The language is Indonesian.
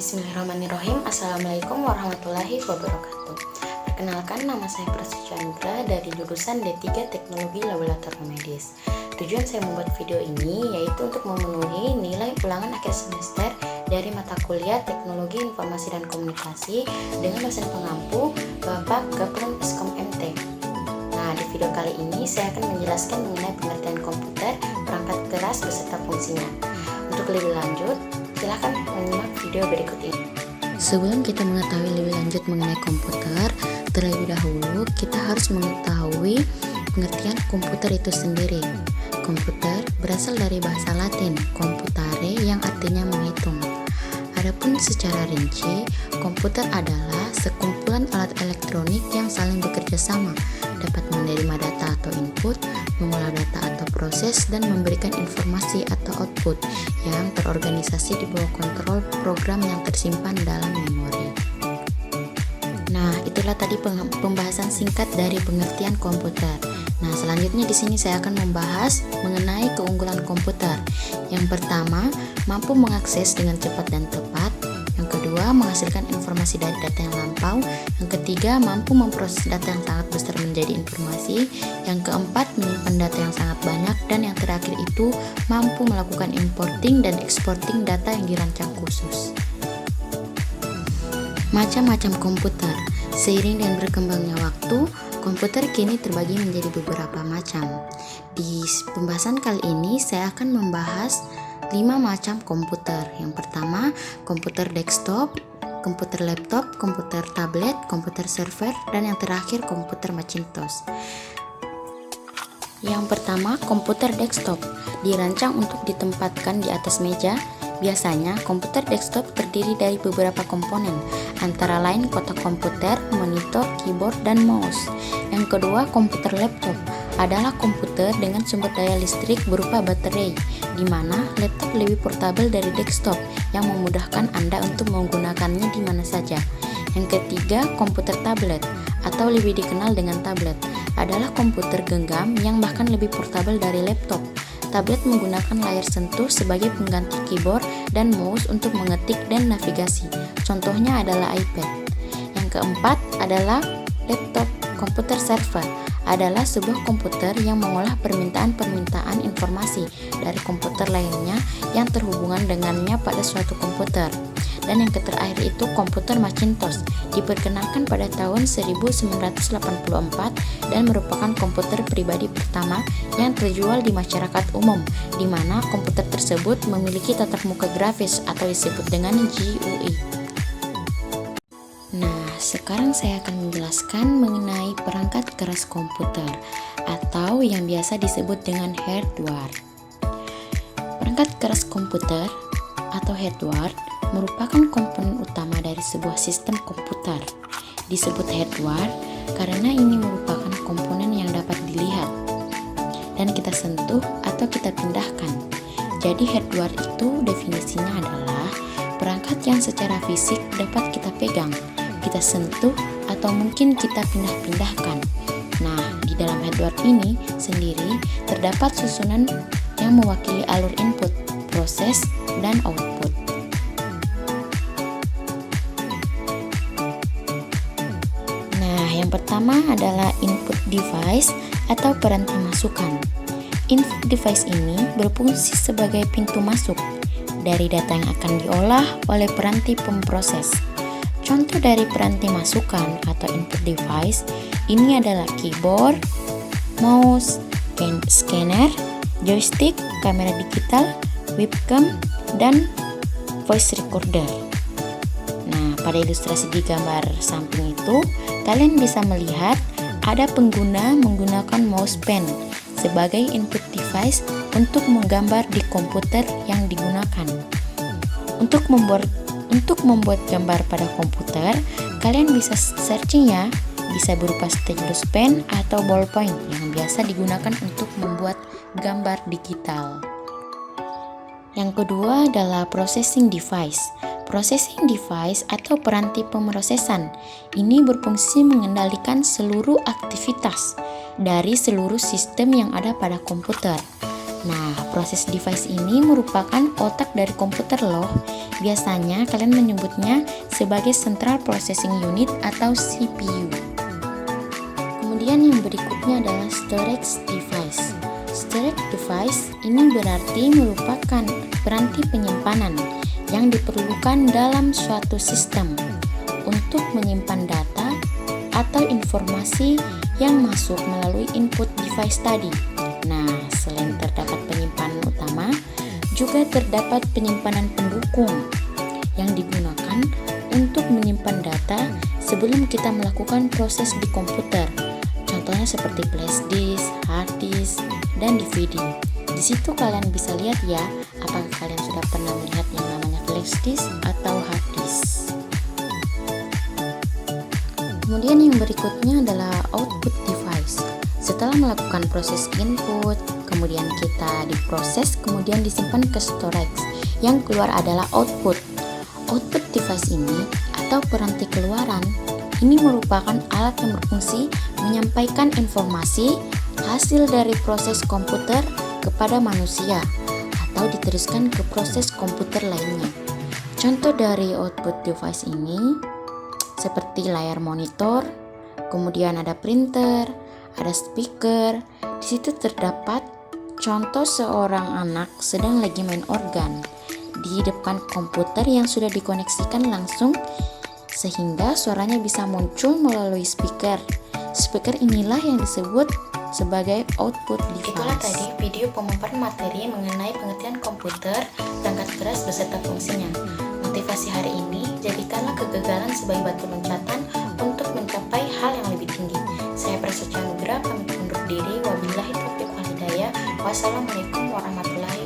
Bismillahirrahmanirrahim. Assalamualaikum warahmatullahi wabarakatuh. Perkenalkan, nama saya Prasetya Nugra dari jurusan D3 Teknologi Laboratorium Medis. Tujuan saya membuat video ini yaitu untuk memenuhi nilai ulangan akhir semester dari mata kuliah Teknologi Informasi dan Komunikasi dengan dosen pengampu Bapak Gapron Eskom MT. Nah, di video kali ini saya akan menjelaskan mengenai pengertian komputer, perangkat keras beserta fungsinya. Untuk lebih lanjut, silakan menyimak video berikut ini. Sebelum kita mengetahui lebih lanjut mengenai komputer, terlebih dahulu kita harus mengetahui pengertian komputer itu sendiri. Komputer berasal dari bahasa Latin computare yang artinya menghitung. Adapun secara rinci, komputer adalah sekumpulan alat elektronik yang saling bekerja sama, dapat menerima data atau input, mengolah data atau proses, dan memberikan informasi atau output yang terorganisasi di bawah kontrol program yang tersimpan dalam memori. Nah, itulah tadi pembahasan singkat dari pengertian komputer. Nah, selanjutnya di sini saya akan membahas mengenai keunggulan komputer. Yang pertama, mampu mengakses dengan cepat dan tepat. Yang kedua, menghasilkan informasi dari data yang lampau. Yang ketiga, mampu memproses data yang sangat besar menjadi informasi. Yang keempat, menyimpan data yang sangat banyak. Dan yang terakhir itu, mampu melakukan importing dan exporting data yang dirancang khusus. Macam-macam komputer. Seiring dengan berkembangnya waktu, komputer kini terbagi menjadi beberapa macam. Di pembahasan kali ini saya akan membahas 5 macam komputer. Yang pertama, komputer desktop, komputer laptop, komputer tablet, komputer server, dan yang terakhir komputer Macintosh. Yang pertama, komputer desktop dirancang untuk ditempatkan di atas meja. Biasanya, komputer desktop terdiri dari beberapa komponen, antara lain kotak komputer, monitor, keyboard, dan mouse. Yang kedua, komputer laptop adalah komputer dengan sumber daya listrik berupa baterai, di mana laptop lebih portabel dari desktop yang memudahkan Anda untuk menggunakannya di mana saja. Yang ketiga, komputer tablet atau lebih dikenal dengan tablet adalah komputer genggam yang bahkan lebih portabel dari laptop. Tablet menggunakan layar sentuh sebagai pengganti keyboard dan mouse untuk mengetik dan navigasi. Contohnya adalah iPad. Yang keempat adalah laptop. Komputer server adalah sebuah komputer yang mengolah permintaan informasi dari komputer lainnya yang terhubungan dengannya pada suatu komputer. Dan yang terakhir itu komputer Macintosh, diperkenalkan pada tahun 1984 dan merupakan komputer pribadi pertama yang terjual di masyarakat umum, di mana komputer tersebut memiliki tatap muka grafis atau disebut dengan GUI. Nah, sekarang saya akan menjelaskan mengenai perangkat keras komputer atau yang biasa disebut dengan hardware. Perangkat keras komputer atau hardware merupakan komponen utama dari sebuah sistem komputer. Disebut hardware karena ini merupakan komponen yang dapat dilihat dan kita sentuh atau kita pindahkan. Jadi hardware itu definisinya adalah perangkat yang secara fisik dapat kita pegang, kita sentuh, atau mungkin kita pindah-pindahkan. Nah, di dalam hardware ini sendiri terdapat susunan yang mewakili alur input, proses, dan output. Yang pertama adalah input device atau peranti masukan. Input device ini berfungsi sebagai pintu masuk dari data yang akan diolah oleh peranti pemproses. Contoh dari peranti masukan atau input device ini adalah keyboard, mouse, scanner, joystick, kamera digital, webcam, dan voice recorder. Nah, pada ilustrasi di gambar samping itu, kalian bisa melihat ada pengguna menggunakan mouse pen sebagai input device untuk menggambar di komputer yang digunakan. Untuk membuat gambar pada komputer, kalian bisa searching ya, bisa berupa stylus pen atau ballpoint yang biasa digunakan untuk membuat gambar digital. Yang kedua adalah processing device. Processing device atau peranti pemrosesan ini berfungsi mengendalikan seluruh aktivitas dari seluruh sistem yang ada pada komputer. Nah, proses device ini merupakan otak dari komputer loh. Biasanya kalian menyebutnya sebagai Central Processing Unit atau CPU. Kemudian yang berikutnya adalah storage device. Storage device ini berarti merupakan piranti penyimpanan yang diperlukan dalam suatu sistem untuk menyimpan data atau informasi yang masuk melalui input device tadi. Nah, selain terdapat penyimpanan utama, juga terdapat penyimpanan pendukung yang digunakan untuk menyimpan data sebelum kita melakukan proses di komputer. Contohnya seperti flash disk, hard disk, dan DVD. Di situ kalian bisa lihat ya, apakah kalian sudah pernah melihat yang namanya flash disk atau hard disk. Kemudian yang berikutnya adalah output device. Setelah melakukan proses input, kemudian kita diproses, kemudian disimpan ke storage. Yang keluar adalah output. Output device ini atau piranti keluaran ini merupakan alat yang berfungsi menyampaikan informasi hasil dari proses komputer kepada manusia atau diteruskan ke proses komputer lainnya. Contoh dari output device ini seperti layar monitor, kemudian ada printer, ada speaker. Di situ terdapat contoh seorang anak sedang lagi main organ di depan komputer yang sudah dikoneksikan langsung sehingga suaranya bisa muncul melalui speaker. Speaker inilah yang disebut sebagai output device. Itulah tadi video pemaparan materi mengenai pengertian komputer, perangkat keras beserta fungsinya. Motivasi hari ini, jadikanlah kegagalan sebagai batu loncatan untuk mencapai hal yang lebih tinggi. Saya Prasetya Nugra, pamit undur diri. Wabillahi taufiq wal hidayah. Wassalamualaikum warahmatullahi